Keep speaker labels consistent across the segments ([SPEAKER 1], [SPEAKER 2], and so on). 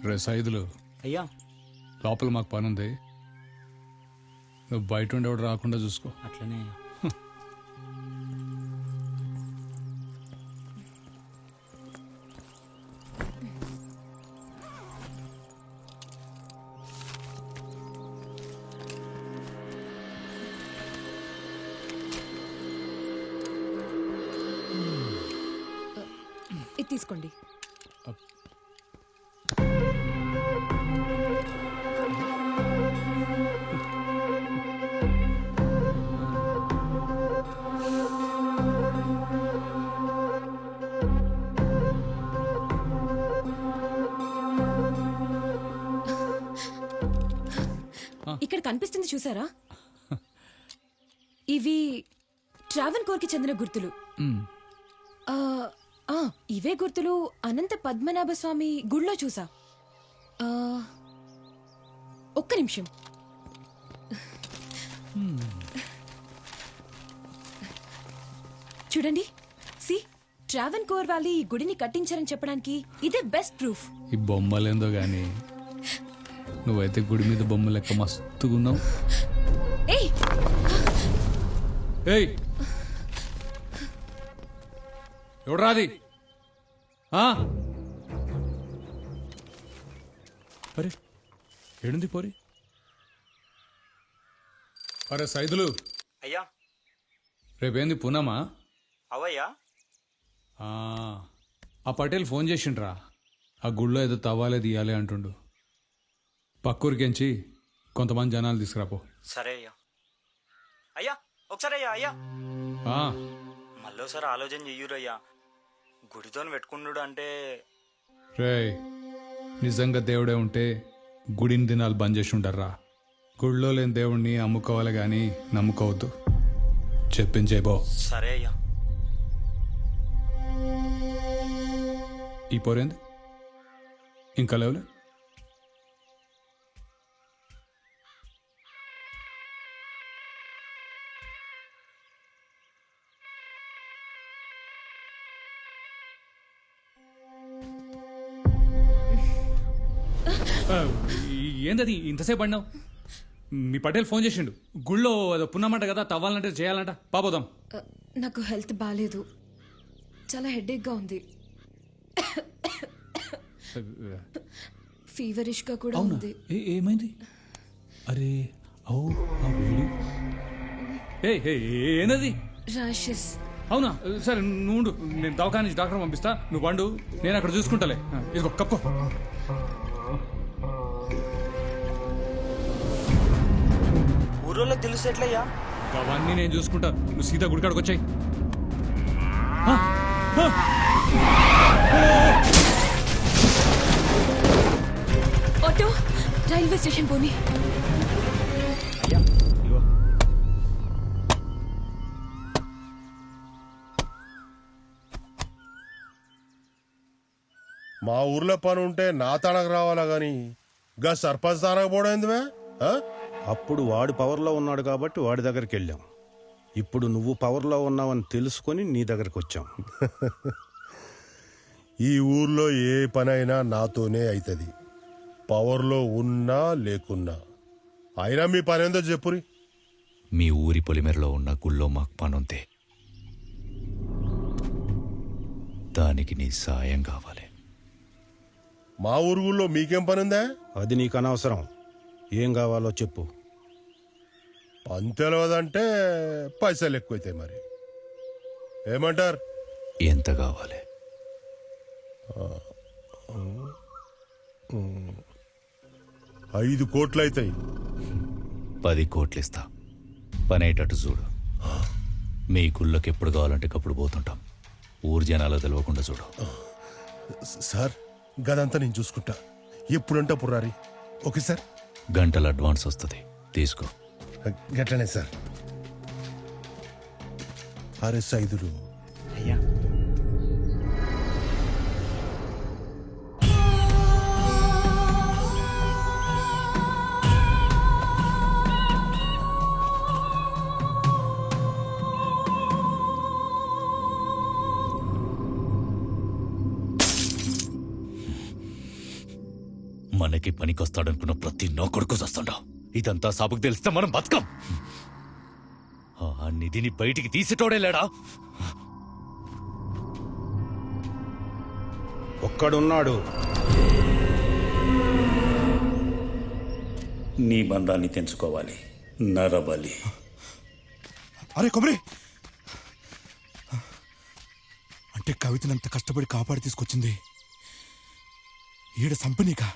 [SPEAKER 1] రే సైదులు
[SPEAKER 2] అయ్యా
[SPEAKER 1] లోపల మాకు పని ఉంది, నువ్వు బయట ఉండేవాడు రాకుండా చూసుకో.
[SPEAKER 2] అట్లనే
[SPEAKER 3] ఇది తీసుకోండి. ఇక్కడ కనిపిస్తుంది చూసారా, ఇవి ట్రావెన్ కోర్ కి చెందిన గుర్తులు. ఇవే గుర్తులు అనంత పద్మనాభ స్వామి గుళ్ళో చూసా. ఒక్క నిమిషం. చూడండి, సి ట్రావెన్ కోర్ వాళ్ళు ఈ గుడిని కట్టించారని చెప్పడానికి ఇదే బెస్ట్ ప్రూఫ్.
[SPEAKER 1] ఈ బొమ్మలేందో గాని నువ్వైతే గుడి మీద బొమ్మ లెక్క మస్తుగున్నావు.
[SPEAKER 3] ఏయ్
[SPEAKER 1] ఏయ్ ఎవడ్రాది? అరే ఏడుంది పోరి? అరే సైదులు,
[SPEAKER 2] అయ్యా
[SPEAKER 1] రేపేంది పూనమా?
[SPEAKER 2] అవయ్యా
[SPEAKER 1] ఆ పటేల్ ఫోన్ చేసిండ్రా, ఆ గుళ్ళో ఏదో తవ్వాలే తీయాలి అంటుండు. పక్కూరికెంచి కొంతమంది జనాలు తీసుకురాపో.
[SPEAKER 2] సరే అయ్యా. అయ్యా ఒకసారి అయ్యా అయ్యా
[SPEAKER 1] ఆ,
[SPEAKER 2] మళ్ళోసారి ఆలోచన చెయ్యురయ్యా. గుడితో పెట్టుకున్నాడు అంటే
[SPEAKER 1] రేయ్ నిజంగా దేవుడే ఉంటే గుడిని దినాలు బంద్ చేసి ఉంటారా. గుళ్ళో లేని దేవుణ్ణి అమ్ముకోవాలి కానీ నమ్ముకోవద్దు. చెప్పించేబో.
[SPEAKER 2] సరే అయ్యా.
[SPEAKER 1] ఈ పోరేంది ఇంకా లేవులే? ఏందది ఇంతసేపు అడినావు? మీ పటేల్ ఫోన్ చేసిండు, గుళ్ళో ఏదో పున్నమంట కదా, తవ్వాలంటే చేయాలంట. పాపోదాం.
[SPEAKER 3] నాకు హెల్త్ బాగాలేదు, చాలా హెడేక్గా ఉంది, ఫీవరిష్గా కూడా ఉంది.
[SPEAKER 1] ఏమైంది? అరే ఏందది?
[SPEAKER 3] ర్యాషెస్.
[SPEAKER 1] అవునా? సరే నువ్వు ఉండు, నేను దవాఖాన నుంచి డాక్టర్ పంపిస్తా, నువ్వు పండు, నేను అక్కడ చూసుకుంటాలే. ఇదిగో కప్పుకో.
[SPEAKER 2] ఊరోళ్ళకి తెలిసి ఎట్లయ్యా?
[SPEAKER 1] అవన్నీ నేను చూసుకుంటా, నువ్వు సీతా గుడికాడికి వచ్చాయి.
[SPEAKER 3] ఆటో రైల్వే స్టేషన్ పోనీ.
[SPEAKER 2] అయ్యా ఇగో.
[SPEAKER 4] మా ఊర్లో పని ఉంటే నా తనకు రావాలా గాని గా సర్పంచ్ తానకు పోవడం.
[SPEAKER 5] అప్పుడు వాడు పవర్లో ఉన్నాడు కాబట్టి వాడి దగ్గరికి వెళ్ళాం. ఇప్పుడు నువ్వు పవర్లో ఉన్నావని తెలుసుకొని నీ దగ్గరికి వచ్చాం.
[SPEAKER 4] ఈ ఊర్లో ఏ పని అయినా నాతోనే అవుతుంది, పవర్లో ఉన్నా లేకున్నా. అయినా మీ పని ఏందో చెప్పురి.
[SPEAKER 6] మీ ఊరి పొలిమేరలో ఉన్న గుళ్ళో మాకు పనుంది, దానికి నీ సాయం కావాలి.
[SPEAKER 4] మా ఊరు ఊళ్ళో మీకేం పని ఉందా?
[SPEAKER 5] అది నీకు అనవసరం. ఏం కావాలో చెప్పు.
[SPEAKER 4] పని తెలియదంటే పైసలు ఎక్కువైతాయి. మరి ఏమంటారు?
[SPEAKER 6] ఎంత కావాలి?
[SPEAKER 4] 5 కోట్లు అవుతాయి.
[SPEAKER 6] 10 కోట్లు ఇస్తా, పని అయ్యేటట్టు చూడు. మీ గుళ్ళకి ఎప్పుడు కావాలంటే అప్పుడు పోతుంటాం, ఊరు జనాలు తెలియకుండా చూడు.
[SPEAKER 4] సార్ గదంతా నేను చూసుకుంటా, ఎప్పుడంటే అప్పుడు రారి. Okay sir.
[SPEAKER 6] గంటల అడ్వాన్స్ వస్తుంది, తీసుకో.
[SPEAKER 4] గట్లనే సార్. అరే సైదులు,
[SPEAKER 2] అయ్యా
[SPEAKER 6] మనకి పనికొస్తాడనుకున్న ప్రతి నా కొడుకు వస్తాడా. ఇదంతా సాబుకు తెలిస్తే మనం బతకం. ఆ నిధిని బయటికి తీసేటోడే లేడా?
[SPEAKER 5] ఒక్కడున్నాడు.
[SPEAKER 7] నీ బంధాన్ని తెంచుకోవాలి నరబలి.
[SPEAKER 8] అరే కొమరి, అంటే కవితనంత కష్టపడి కాపాడి తీసుకొచ్చింది ఈడ సంపనీకా?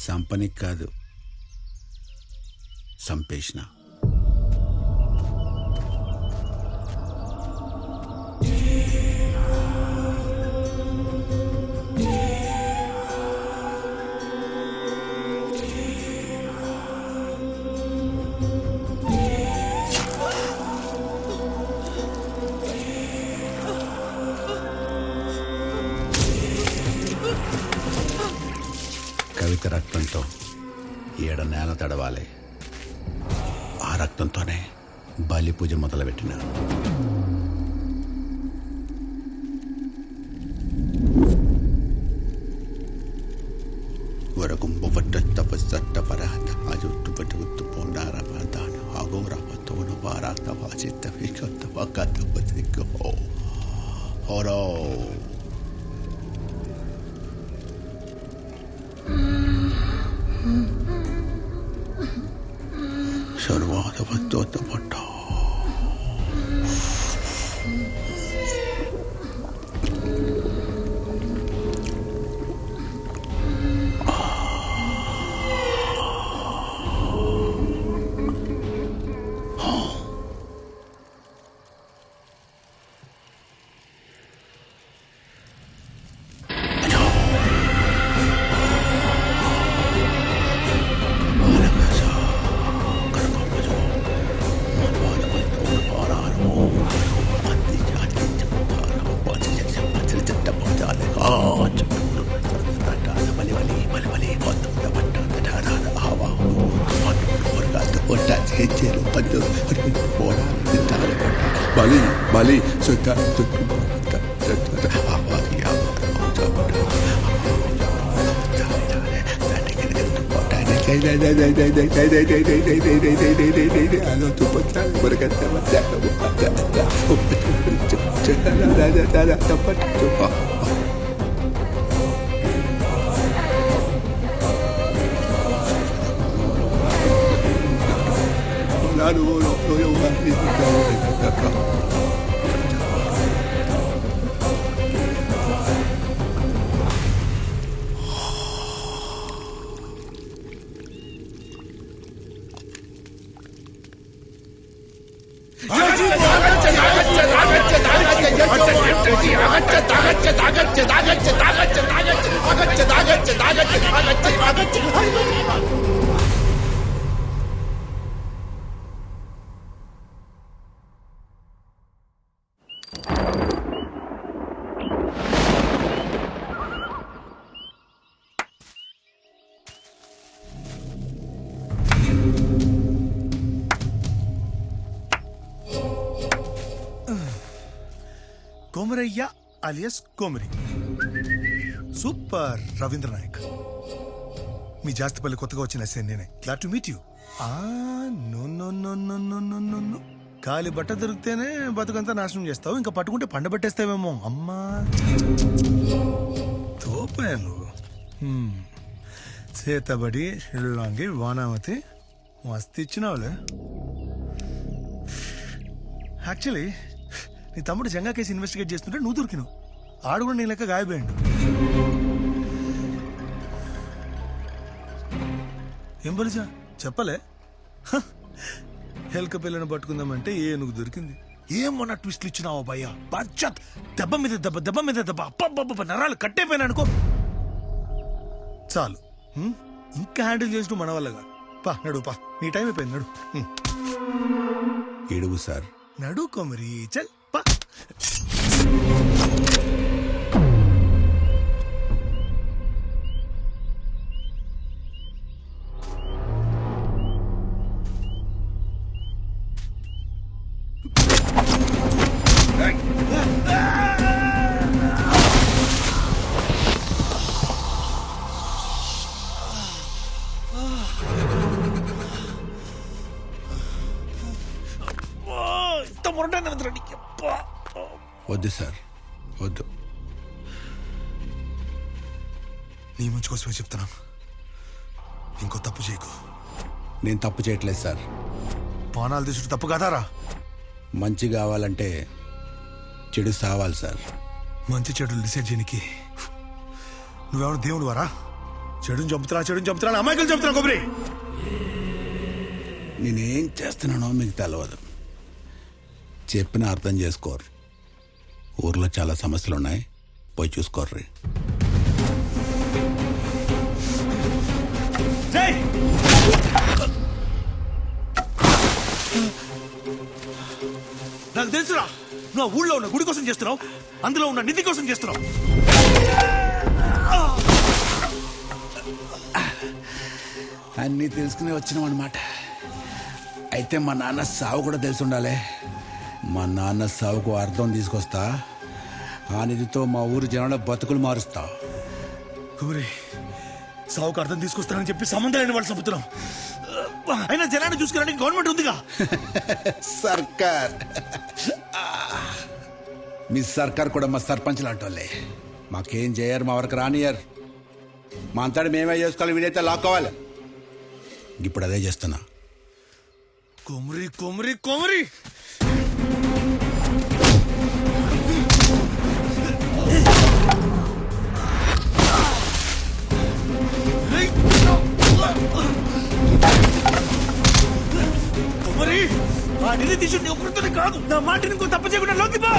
[SPEAKER 9] సంపనికి కాదు, సంపేషణ. కవిత రక్తంతో ఏడ నేల తడవాలి. ఆ రక్తంతోనే బలి పూజ మొదలుపెట్టిన. వరకుంభ తపస్సట్ట పరాత అజుట్టు పట్టుగుత్తు పొండారపాతాన అగోరపతోను వారాత వాచిత్త వికత్త వకత్త పతికో హోరో. सर्वाद बच्चों पट्टा Bali, Bali, sudah,
[SPEAKER 10] Komaraiah alias Komari. Super Ravindra Naik. మీ జాస్తిపల్లి కొత్తగా వచ్చిన ఎస్ఐ నేనే. Glad to meet you. No no no no no no no no. కాలి బట్ట దొరికితేనే బతుకంతా నాశనం చేస్తావు, ఇంకా పట్టుకుంటే పండబెట్టేస్తావేమో. అమ్మా తోపే నువ్వు. చేతబడి షిల్లాంగి వానామతి మస్తు ఇచ్చినావులే. యాక్చువల్లీ నీ తమ్ముడు జంగా కేసు ఇన్వెస్టిగేట్ చేస్తుంటే నువ్వు దొరికినావు. ఆడు కూడా నీ లెక్క గాయపోయాడు. ఏం బలిజా చెప్పలే? హెల్క పిల్లని పట్టుకుందామంటే ఏనుగు దొరికింది. ఏమన్నా ట్విస్ట్లు ఇచ్చినావో భయ్యా. బచ్చత్ దెబ్బ మీద దెబ్బ, దెబ్బ మీద దెబ్బ. అబ్బబ్బబ్బ నరాలు కట్టేపోయినా అనుకో. చాలు, ఇంకా హ్యాండిల్ చేసిన మన వల్లగా. పా నడు, పా నీ టైం అయిపోయింది. నడు
[SPEAKER 9] ఏడుగు సార్.
[SPEAKER 10] నడు కొమరి, చల్ పా. మొరటాన్ని
[SPEAKER 9] వద్దు సార్ వద్దు.
[SPEAKER 10] నీ మంచి కోసమే చెప్తున్నాను, ఇంకో తప్పు చేయకు.
[SPEAKER 9] నేను తప్పు చేయట్లేదు సార్.
[SPEAKER 10] పానాలు తీసుడు తప్పు కాదారా?
[SPEAKER 9] మంచి కావాలంటే చెడు సావాలి సార్.
[SPEAKER 10] మంచి చెడులు డిసైడ్ చేయనికి నువ్వెవరు దేవుడు వారా? చెడుని చంపుతున్నా అమాయకులు చంపుతున్నా కొబ్బరి.
[SPEAKER 9] నేనేం చేస్తున్నానో మీకు తెలియదు, చెప్పిన అర్థం చేసుకోరు. ఊర్లో చాలా సమస్యలు ఉన్నాయి, పోయి చూసుకోర్రి.
[SPEAKER 10] నాకు తెలుసురా, నువ్వు ఆ ఊళ్ళో ఉన్న గుడి కోసం చేస్తున్నావు, అందులో ఉన్న నిధి కోసం చేస్తున్నావు.
[SPEAKER 9] అన్నీ తెలుసుకునే వచ్చినాం అనమాట. అయితే మా నాన్న సావు కూడా తెలిసి ఉండాలి. మా నాన్న సావుకు అర్థం తీసుకొస్తా, ఆ నిధితో మా ఊరు జనాల బతుకులు మారుస్తా.
[SPEAKER 10] కుమరి, సావుకు అర్థం తీసుకొస్తానని చెప్పి సంబంధాలని వాళ్ళు చంపుతున్నాం. అయినా జనాన్ని చూసుకురానికి గవర్నమెంట్ ఉందిగా.
[SPEAKER 9] సర్కార్ మీ సర్కార్ కూడా మా సర్పంచ్ లాంటి వాళ్ళే. మాకేం చేయరు, మా వరకు రానియర్. మా అంతటి మేమే చేసుకోవాలి, వీడైతే లాక్కోవాలి. ఇప్పుడు అదే చేస్తున్నా.
[SPEAKER 10] కొమరి కొమరి కొమరి కొమరి, ఆ నిధి తీసుడు ఒకరితోనే కాదు, నా మాటని ఇంకో తప్ప చేయకుండా లోకి పో.